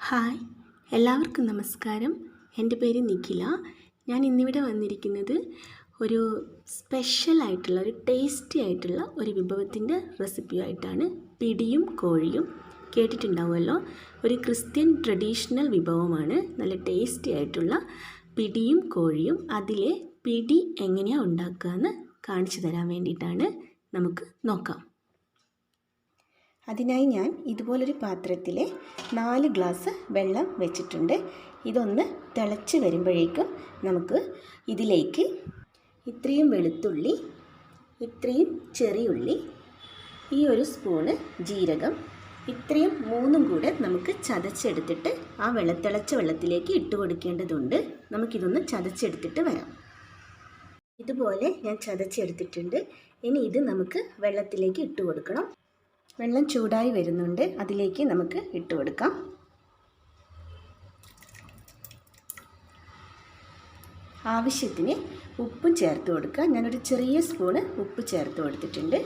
Hi, എല്ലാവർക്കും നമസ്കാരം. എൻ്റെ പേര് നിഖില. ഞാൻ ഇന്നിവിടെ വന്നിരിക്കുന്നത് ഒരു സ്പെഷ്യലായിട്ടുള്ള ഒരു ടേസ്റ്റി ആയിട്ടുള്ള ഒരു വിഭവത്തിൻ്റെ റെസിപ്പിയായിട്ടാണ്. പിടിയും കോഴിയും കേട്ടിട്ടുണ്ടാവുമല്ലോ. ഒരു ക്രിസ്ത്യൻ ട്രഡീഷണൽ വിഭവമാണ്. നല്ല ടേസ്റ്റി ആയിട്ടുള്ള പിടിയും കോഴിയും. അതിലെ പിടി എങ്ങനെയാണ് ഉണ്ടാക്കുക എന്ന് കാണിച്ചു തരാൻ വേണ്ടിയിട്ടാണ്. നമുക്ക് നോക്കാം. അതിനായി ഞാൻ ഇതുപോലൊരു പാത്രത്തിൽ 4 ഗ്ലാസ് വെള്ളം വെച്ചിട്ടുണ്ട്. ഇതൊന്ന് തിളച്ച് വരുമ്പോഴേക്കും നമുക്ക് ഇതിലേക്ക് ഇത്രയും വെളുത്തുള്ളി, ഇത്രയും ചെറിയുള്ളി, ഈ ഒരു സ്പൂണ് ജീരകം, ഇത്രയും 3 കൂടെ നമുക്ക് ചതച്ചെടുത്തിട്ട് ആ തിളച്ച വെള്ളത്തിലേക്ക് ഇട്ട് കൊടുക്കേണ്ടതുണ്ട്. നമുക്കിതൊന്ന് ചതച്ചെടുത്തിട്ട് വരാം. ഇതുപോലെ ഞാൻ ചതച്ചെടുത്തിട്ടുണ്ട്. ഇനി ഇത് നമുക്ക് വെള്ളത്തിലേക്ക് ഇട്ട് കൊടുക്കണം. വെള്ളം ചൂടായി വരുന്നുണ്ട്. അതിലേക്ക് നമുക്ക് ഇട്ട് കൊടുക്കാം. ആവശ്യത്തിന് ഉപ്പും ചേർത്ത് കൊടുക്കുക. ഞാനൊരു ചെറിയ സ്പൂണ് ഉപ്പ് ചേർത്ത് കൊടുത്തിട്ടുണ്ട്.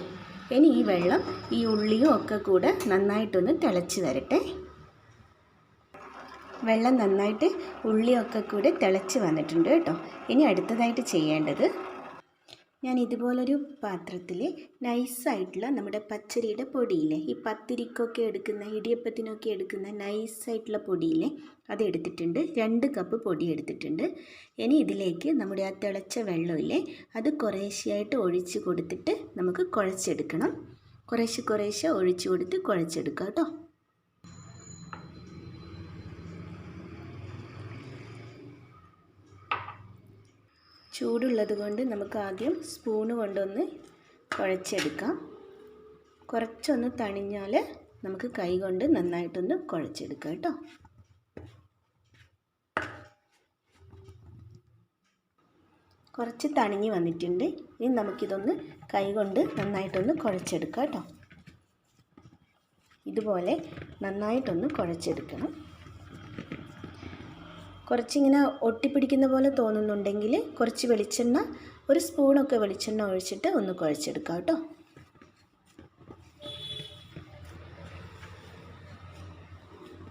ഇനി ഈ വെള്ളം ഈ ഉള്ളിയും ഒക്കെ കൂടെ നന്നായിട്ടൊന്ന് തിളച്ച് വരട്ടെ. വെള്ളം നന്നായിട്ട് ഉള്ളിയൊക്കെ കൂടെ തിളച്ച് വന്നിട്ടുണ്ട് കേട്ടോ. ഇനി അടുത്തതായിട്ട് ചെയ്യേണ്ടത്, ഞാൻ ഇതുപോലൊരു പാത്രത്തിൽ നൈസായിട്ടുള്ള നമ്മുടെ പച്ചരിയുടെ പൊടിയില്ലേ, ഈ പത്തിരിക്കൊക്കെ എടുക്കുന്ന, ഇടിയപ്പത്തിനൊക്കെ എടുക്കുന്ന നൈസായിട്ടുള്ള പൊടിയില്ലേ, അതെടുത്തിട്ടുണ്ട്. 2 കപ്പ് പൊടി എടുത്തിട്ടുണ്ട്. ഇനി ഇതിലേക്ക് നമ്മുടെ ആ തിളച്ച വെള്ളമില്ലേ, അത് കുറേശ്ശെയായിട്ട് ഒഴിച്ച് കൊടുത്തിട്ട് നമുക്ക് കുഴച്ചെടുക്കണം. കുറേശ്ശെ ഒഴിച്ച് കൊടുത്ത് കുഴച്ചെടുക്കാം കേട്ടോ. ചൂടുള്ളത് കൊണ്ട് നമുക്ക് ആദ്യം സ്പൂണ് കൊണ്ടൊന്ന് കുഴച്ചെടുക്കാം. കുറച്ചൊന്ന് തണിഞ്ഞാൽ നമുക്ക് കൈ കൊണ്ട് നന്നായിട്ടൊന്ന് കുഴച്ചെടുക്കാം കേട്ടോ. കുറച്ച് തണിഞ്ഞ് വന്നിട്ടുണ്ട്. ഇനി നമുക്കിതൊന്ന് കൈ കൊണ്ട് നന്നായിട്ടൊന്ന് കുഴച്ചെടുക്കാം കേട്ടോ. ഇതുപോലെ നന്നായിട്ടൊന്ന് കുഴച്ചെടുക്കണം. കുറച്ചിങ്ങനെ ഒട്ടിപ്പിടിക്കുന്ന പോലെ തോന്നുന്നുണ്ടെങ്കിൽ കുറച്ച് വെളിച്ചെണ്ണ, ഒരു സ്പൂണൊക്കെ വെളിച്ചെണ്ണ ഒഴിച്ചിട്ട് ഒന്ന് കുഴച്ചെടുക്കാം കേട്ടോ.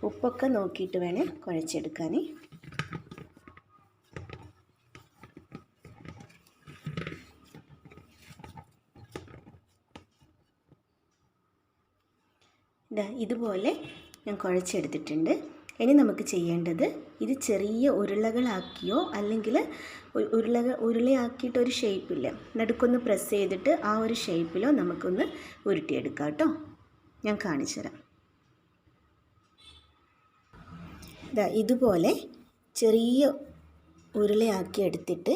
ഉപ്പൊക്കെ നോക്കിയിട്ട് വേണേൽ കുഴച്ചെടുക്കാൻ. ഇതുപോലെ ഞാൻ കുഴച്ചെടുത്തിട്ടുണ്ട്. ഇനി നമുക്ക് ചെയ്യേണ്ടത്, ഇത് ചെറിയ ഉരുളകളാക്കിയോ അല്ലെങ്കിൽ ഉരുളയാക്കിയിട്ട് ഒരു ഷേപ്പില്ല, നടുക്കൊന്ന് പ്രസ് ചെയ്തിട്ട് ആ ഒരു ഷേപ്പിലോ നമുക്കൊന്ന് ഉരുട്ടിയെടുക്കാം കേട്ടോ. ഞാൻ കാണിച്ചു തരാം. ഇതുപോലെ ചെറിയ ഉരുളയാക്കി എടുത്തിട്ട്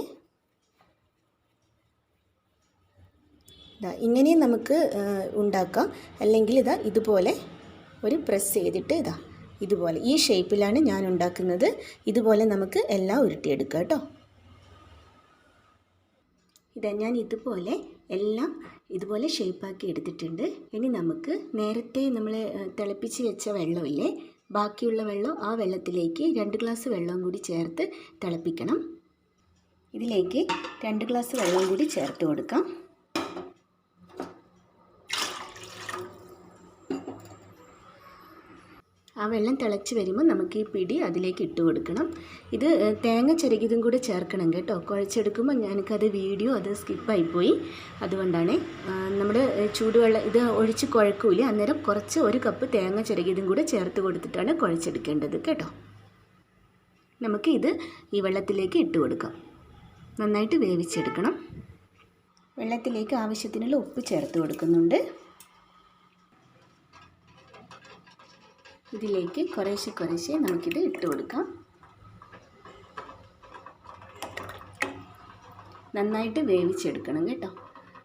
ഇങ്ങനെയും നമുക്ക് ഉണ്ടാക്കാം. അല്ലെങ്കിൽ ഇതുപോലെ ഒരു പ്രസ് ചെയ്തിട്ട് ഇതുപോലെ ഈ ഷേപ്പിലാണ് ഞാൻ ഉണ്ടാക്കുന്നത്. ഇതുപോലെ നമുക്ക് എല്ലാം ഉരുട്ടിയെടുക്കാം കേട്ടോ. ഞാൻ ഇതുപോലെ എല്ലാം ഇതുപോലെ ഷേപ്പാക്കി എടുത്തിട്ടുണ്ട്. ഇനി നമുക്ക് നേരത്തെ നമ്മൾ തിളപ്പിച്ച് വെച്ച വെള്ളമില്ലേ, ബാക്കിയുള്ള വെള്ളം, ആ വെള്ളത്തിലേക്ക് 2 ഗ്ലാസ് വെള്ളം കൂടി ചേർത്ത് തിളപ്പിക്കണം. ഇതിലേക്ക് 2 ഗ്ലാസ് വെള്ളം കൂടി ചേർത്ത് കൊടുക്കാം. ആ വെള്ളം തിളച്ച് വരുമ്പോൾ നമുക്ക് ഈ പിടി അതിലേക്ക് ഇട്ട് കൊടുക്കണം. ഇത് തേങ്ങ ചിരകിയതും കൂടെ ചേർക്കണം കേട്ടോ. കുഴച്ചെടുക്കുമ്പോൾ എനിക്കത് വീഡിയോ സ്കിപ്പായിപ്പോയി. അതുകൊണ്ടാണ് നമ്മുടെ ചൂടുവെള്ളം ഇത് ഒഴിച്ച് കുഴക്കൂല. അന്നേരം കുറച്ച് 1 കപ്പ് തേങ്ങ ചിരകിയതും കൂടെ ചേർത്ത് കൊടുത്തിട്ടാണ് കുഴച്ചെടുക്കേണ്ടത് കേട്ടോ. നമുക്ക് ഇത് ഈ വെള്ളത്തിലേക്ക് ഇട്ട് കൊടുക്കാം. നന്നായിട്ട് വേവിച്ചെടുക്കണം. വെള്ളത്തിലേക്ക് ആവശ്യത്തിനുള്ള ഉപ്പ് ചേർത്ത് കൊടുക്കുന്നുണ്ട്. ഇതിലേക്ക് കുറേശ്ശെ നമുക്കിത് ഇട്ട് കൊടുക്കാം. നന്നായിട്ട് വേവിച്ചെടുക്കണം കേട്ടോ.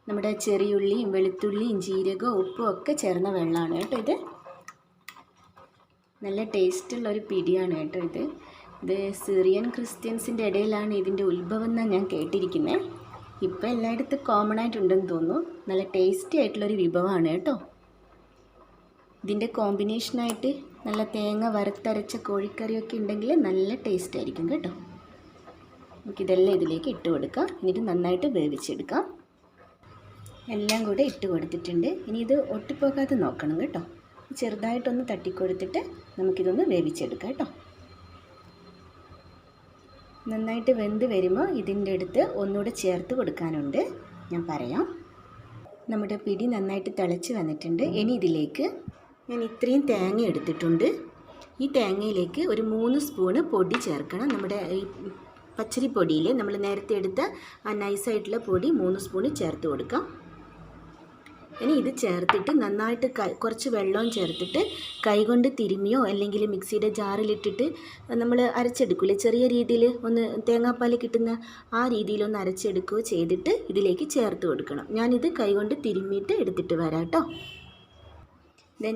നമ്മുടെ ചെറിയുള്ളിയും വെളുത്തുള്ളിയും ജീരകവും ഉപ്പും ഒക്കെ ചേർന്ന വെള്ളമാണ് കേട്ടോ ഇത്. നല്ല ടേസ്റ്റുള്ളൊരു പിടിയാണ് കേട്ടോ ഇത് സിറിയൻ ക്രിസ്ത്യൻസിൻ്റെ ഇടയിലാണ് ഇതിൻ്റെ ഉത്ഭവം എന്നാണ് ഞാൻ കേട്ടിരിക്കുന്നത്. ഇപ്പോൾ എല്ലായിടത്തും കോമൺ ആയിട്ടുണ്ടെന്ന് തോന്നുന്നു. നല്ല ടേസ്റ്റി ആയിട്ടുള്ളൊരു വിഭവമാണ് കേട്ടോ. ഇതിൻ്റെ കോമ്പിനേഷനായിട്ട് നല്ല തേങ്ങ വറുത്തരച്ച കോഴിക്കറിയൊക്കെ ഉണ്ടെങ്കിൽ നല്ല ടേസ്റ്റ് ആയിരിക്കും കേട്ടോ. നമുക്കിതെല്ലാം ഇതിലേക്ക് ഇട്ട് കൊടുക്കാം. എന്നിട്ട് നന്നായിട്ട് വേവിച്ചെടുക്കാം. എല്ലാം കൂടെ ഇട്ട് കൊടുത്തിട്ടുണ്ട്. ഇനി ഇത് ഒട്ടിപ്പോകാതെ നോക്കണം കേട്ടോ. ചെറുതായിട്ടൊന്ന് തട്ടിക്കൊടുത്തിട്ട് നമുക്കിതൊന്ന് വേവിച്ചെടുക്കാം കേട്ടോ. നന്നായിട്ട് വെന്ത് വരുമ്പോൾ ഇതിൻ്റെ അടുത്ത് ഒന്നുകൂടെ ചേർത്ത് കൊടുക്കാനുണ്ട്, ഞാൻ പറയാം. നമ്മുടെ പിടി നന്നായിട്ട് തിളച്ച് വന്നിട്ടുണ്ട്. ഇനി ഇതിലേക്ക് ഞാൻ ഇത്രയും തേങ്ങ എടുത്തിട്ടുണ്ട്. ഈ തേങ്ങയിലേക്ക് ഒരു 3 സ്പൂണ് പൊടി ചേർക്കണം. നമ്മുടെ ഈ പച്ചരിപ്പൊടിയിൽ നമ്മൾ നേരത്തെ എടുത്ത ആ നൈസായിട്ടുള്ള പൊടി 3 സ്പൂണ് ചേർത്ത് കൊടുക്കാം. ഇനി ഇത് ചേർത്തിട്ട് നന്നായിട്ട് കുറച്ച് വെള്ളവും ചേർത്തിട്ട് കൈകൊണ്ട് തിരുമിയോ അല്ലെങ്കിൽ മിക്സിയുടെ ജാറിലിട്ടിട്ട് നമ്മൾ അരച്ചെടുക്കില്ലേ, ചെറിയ രീതിയിൽ ഒന്ന് തേങ്ങാപ്പാൽ കിട്ടുന്ന ആ രീതിയിലൊന്ന് അരച്ചെടുക്കുകയോ ചെയ്തിട്ട് ഇതിലേക്ക് ചേർത്ത് കൊടുക്കണം. ഞാനിത് കൈകൊണ്ട് തിരുമ്മിയിട്ട് എടുത്തിട്ട് വരാം കേട്ടോ.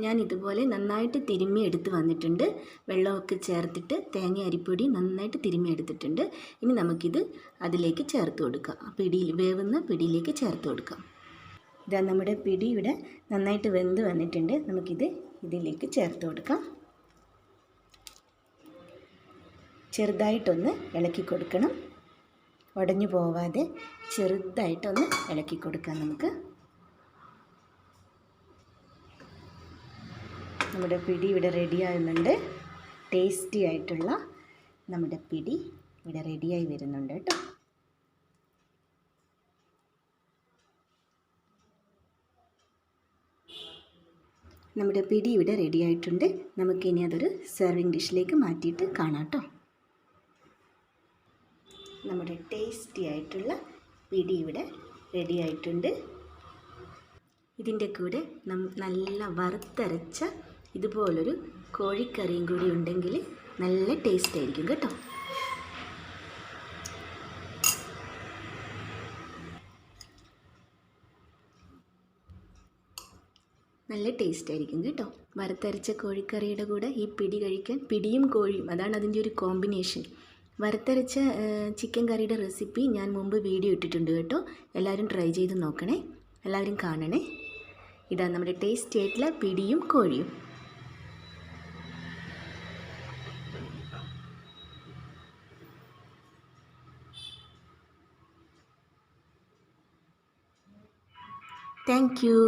ഞാൻ ഇതുപോലെ നന്നായിട്ട് തിരുമ്മി എടുത്ത് വന്നിട്ടുണ്ട്. വെള്ളമൊക്കെ ചേർത്തിട്ട് തേങ്ങ അരിപ്പൊടി നന്നായിട്ട് തിരുമ്മി എടുത്തിട്ടുണ്ട്. ഇനി നമുക്കിത് അതിലേക്ക് ചേർത്ത് കൊടുക്കാം. പിടിയിൽ വേവുന്ന പിടിയിലേക്ക് ചേർത്ത് കൊടുക്കാം. ഇതാ നമ്മുടെ പിടി ഇവിടെ നന്നായിട്ട് വെന്ത് വന്നിട്ടുണ്ട്. നമുക്കിത് ഇതിലേക്ക് ചേർത്ത് കൊടുക്കാം. ചെറുതായിട്ടൊന്ന് ഇളക്കി കൊടുക്കണം, ഉടഞ്ഞു പോവാതെ ചെറുതായിട്ടൊന്ന് ഇളക്കി കൊടുക്കാം നമുക്ക്. നമ്മുടെ പിടി ഇവിടെ റെഡി ആകുന്നുണ്ട്. ടേസ്റ്റി ആയിട്ടുള്ള നമ്മുടെ പിടി ഇവിടെ റെഡിയായി വരുന്നുണ്ട് കേട്ടോ. നമ്മുടെ പിടി ഇവിടെ റെഡി ആയിട്ടുണ്ട്. നമുക്കിനി അതൊരു സെർവിങ് ഡിഷിലേക്ക് മാറ്റിയിട്ട് കാണാം കേട്ടോ. നമ്മുടെ ടേസ്റ്റി ആയിട്ടുള്ള പിടി ഇവിടെ റെഡി ആയിട്ടുണ്ട്. ഇതിൻ്റെ കൂടെ നല്ല വറുത്തരച്ച ഇതുപോലൊരു കോഴിക്കറിയും കൂടി ഉണ്ടെങ്കിൽ നല്ല ടേസ്റ്റ് ആയിരിക്കും കേട്ടോ. നല്ല ടേസ്റ്റ് ആയിരിക്കും കേട്ടോ. വറുത്തരച്ച കോഴിക്കറിയുടെ കൂടെ ഈ പിടി കഴിക്കാൻ, പിടിയും കോഴിയും അതാണ് അതിൻ്റെ ഒരു കോമ്പിനേഷൻ. വറുത്തരച്ച ചിക്കൻ കറിയുടെ റെസിപ്പി ഞാൻ മുമ്പ് വീഡിയോ ഇട്ടിട്ടുണ്ട് കേട്ടോ. എല്ലാവരും ട്രൈ ചെയ്ത് നോക്കണേ, എല്ലാവരും കാണണേ. ഇതാ നമ്മുടെ ടേസ്റ്റി ആയിട്ടുള്ള പിടിയും കോഴിയും. Thank you.